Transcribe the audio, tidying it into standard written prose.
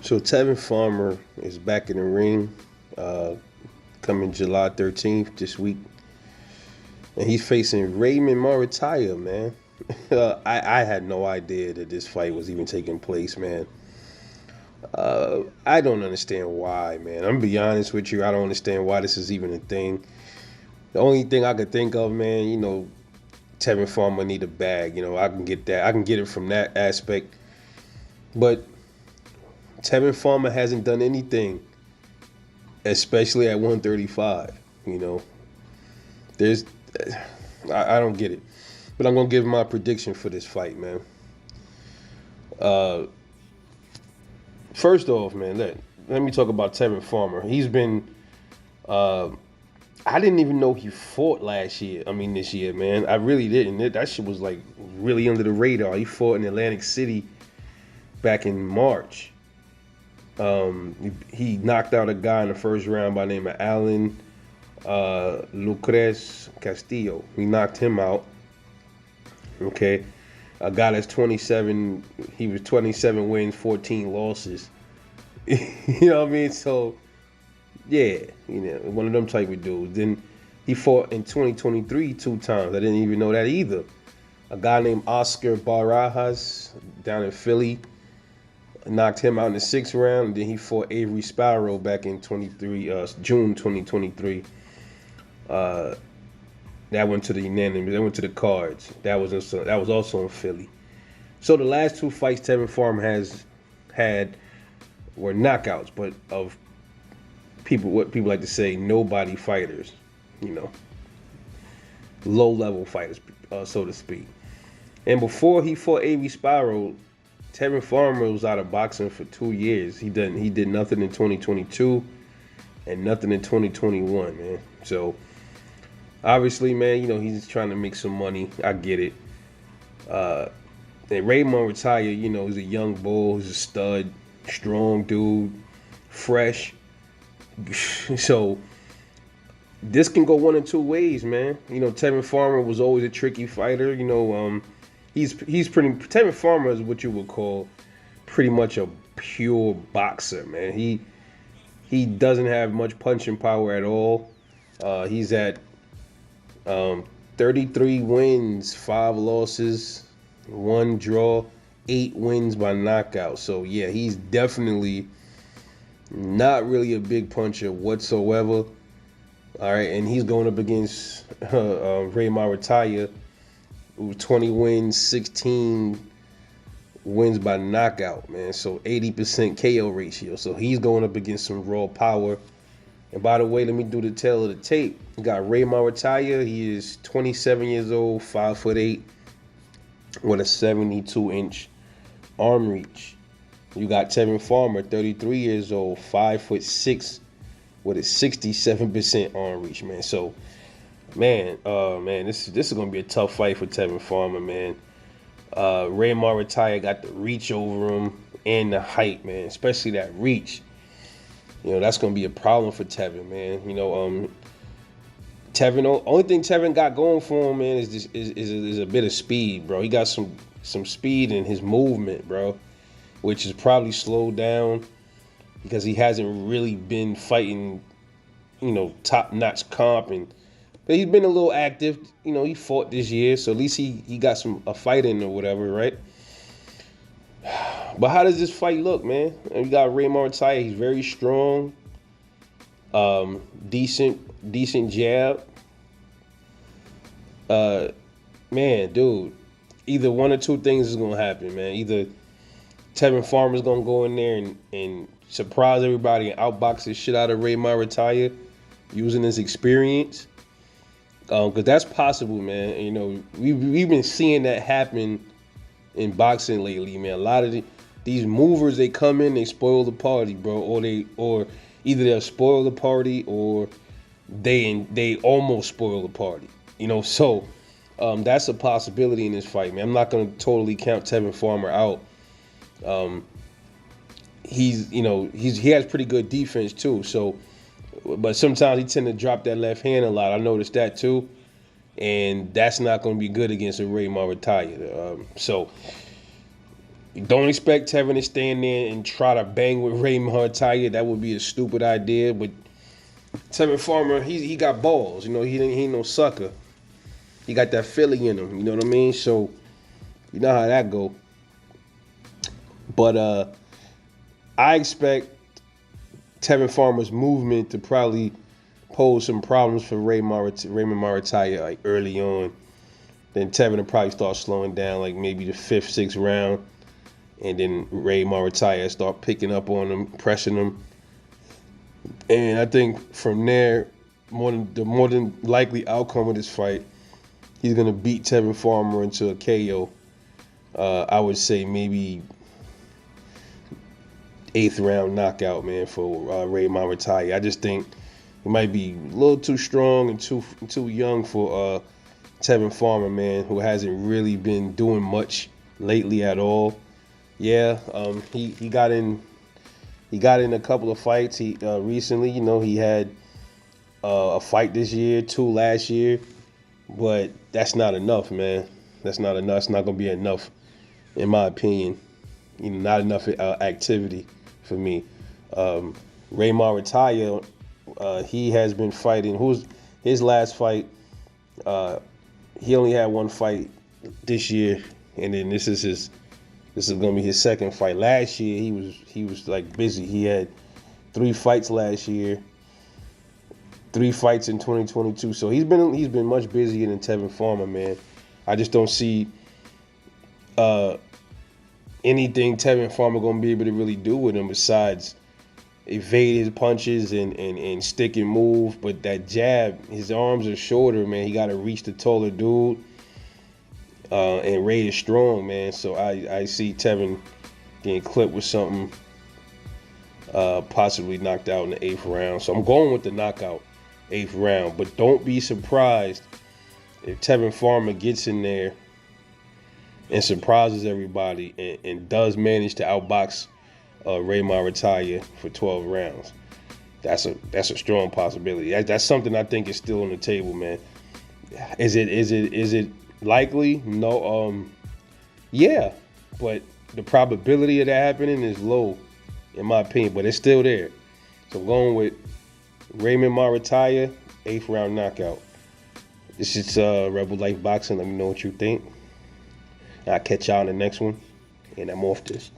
So Tevin Farmer is back in the ring, uh, coming July 13th this week, and he's facing Raymond Muratalla, man. I had no idea that this fight was even taking place, man. I don't understand why, man. I'm gonna be honest with you. I don't understand why this is even a thing. The only thing I could think of, man, Tevin Farmer need a bag. I can get that. I can get it from that aspect. But Tevin Farmer hasn't done anything, especially at 135. There's, I don't get it. But I'm gonna give my prediction for this fight, man. Uh, First off, man, let me talk about Tevin Farmer. He's been, uh, I didn't even know he fought last year. I mean, this year, man. I really didn't. That shit was like really under the radar. He fought in Atlantic City back in March. He knocked out a guy in the first round by the name of Alan Lucrez Castillo. He knocked him out. Okay. A guy that's 27, he was 27 wins, 14 losses. You know what I mean? So, yeah, one of them type of dudes. Then he fought in 2023 two times. I didn't even know that either. A guy named Oscar Barajas down in Philly knocked him out in the sixth round. And then he fought Avery Sparrow back in June 2023. That went to the unanimous. That went to the cards. That was also in Philly. So the last two fights Tevin Farmer has had were knockouts, but of what people like to say, nobody fighters. Low level fighters, so to speak. And before he fought Avery Sparrow, Tevin Farmer was out of boxing for 2 years. He did nothing in 2022 and nothing in 2021, man. So. Obviously, man, he's trying to make some money. I get it. And Raymond Muratalla, he's a young bull. He's a stud, strong dude, fresh. So this can go one of two ways, man. Tevin Farmer was always a tricky fighter. Tevin Farmer is what you would call pretty much a pure boxer, man. He doesn't have much punching power at all. He's at 33 wins, 5 losses, 1 draw, 8 wins by knockout. So, yeah, he's definitely not really a big puncher whatsoever. All right, and he's going up against Ray Muratalla, who 20 wins, 16 wins by knockout, man. So 80% KO ratio. So he's going up against some raw power. And by the way, let me do the tail of the tape. We got Ray Muratalla. He is 27 years old, 5'8", with a 72-inch arm reach. You got Tevin Farmer, 33 years old, 5'6", with a 67% arm reach, man. So, man, this is gonna be a tough fight for Tevin Farmer, man. Ray Muratalla got the reach over him and the height, man, especially that reach. That's going to be a problem for Tevin, man. Only thing Tevin got going for him, man, is a bit of speed, bro. He got some speed in his movement, bro, which is probably slowed down because he hasn't really been fighting, top-notch comp. But he's been a little active. He fought this year, so at least he got a fight in or whatever, right? But how does this fight look, man? And we got Ray Muratalla. He's very strong. Decent jab. Man, dude. Either one or two things is gonna happen, man. Either Tevin Farmer's gonna go in there and surprise everybody and outbox the shit out of Ray Muratalla using his experience. Because that's possible, man. We've been seeing that happen in boxing lately, man. A lot of these movers, they come in, they spoil the party, bro, or either they'll spoil the party or they almost spoil the party. So that's a possibility in this fight, man. I'm not gonna totally count Tevin Farmer out. He has pretty good defense too. So, but sometimes he tend to drop that left hand a lot. I noticed that too, and that's not going to be good against a Ray Muratalla. So Don't expect Tevin to stand there and try to bang with Raymond Muratalla. That would be a stupid idea. But Tevin Farmer, he got balls. You know, he ain't no sucker. He got that Philly in him. You know what I mean? So you know how that go. But I expect Tevin Farmer's movement to probably pose some problems for Raymond Muratalla like early on. Then Tevin will probably start slowing down like maybe the 5th, 6th round. And then Ray Muratalla start picking up on him, pressing him. And I think from there, the more than likely outcome of this fight, he's gonna beat Tevin Farmer into a KO. I would say maybe 8th round knockout, man, for Ray Muratalla. I just think he might be a little too strong and too young for Tevin Farmer, man, who hasn't really been doing much lately at all. Yeah, he got in a couple of fights. He recently, you know, he had a fight this year, 2 last year, but that's not enough, man. That's not enough. It's not gonna be enough, in my opinion. You know, not enough activity for me. Ray Muratalla, he has been fighting. Who's his last fight? He only had 1 fight this year, and then this is gonna be his 2nd fight. Last year he was like busy. He had 3 fights last year, 3 fights in 2022. So he's been much busier than Tevin Farmer, man. I just don't see anything Tevin Farmer gonna be able to really do with him besides evade his punches and stick and move. But that jab, his arms are shorter, man. He got to reach the taller dude. And Ray is strong, man. So I see Tevin getting clipped with something, possibly knocked out in the 8th round. So I'm going with the knockout, 8th round. But don't be surprised if Tevin Farmer gets in there and surprises everybody and does manage to outbox Ray Muratalla for 12 rounds. That's a strong possibility. That's something I think is still on the table, man. Is it likely? No. Yeah, but the probability of that happening is low, in my opinion. But it's still there. So I'm going with Raymond Muratalla, 8th round knockout. This is Rebel Life Boxing. Let me know what you think. I'll catch y'all in the next one. And I'm off this.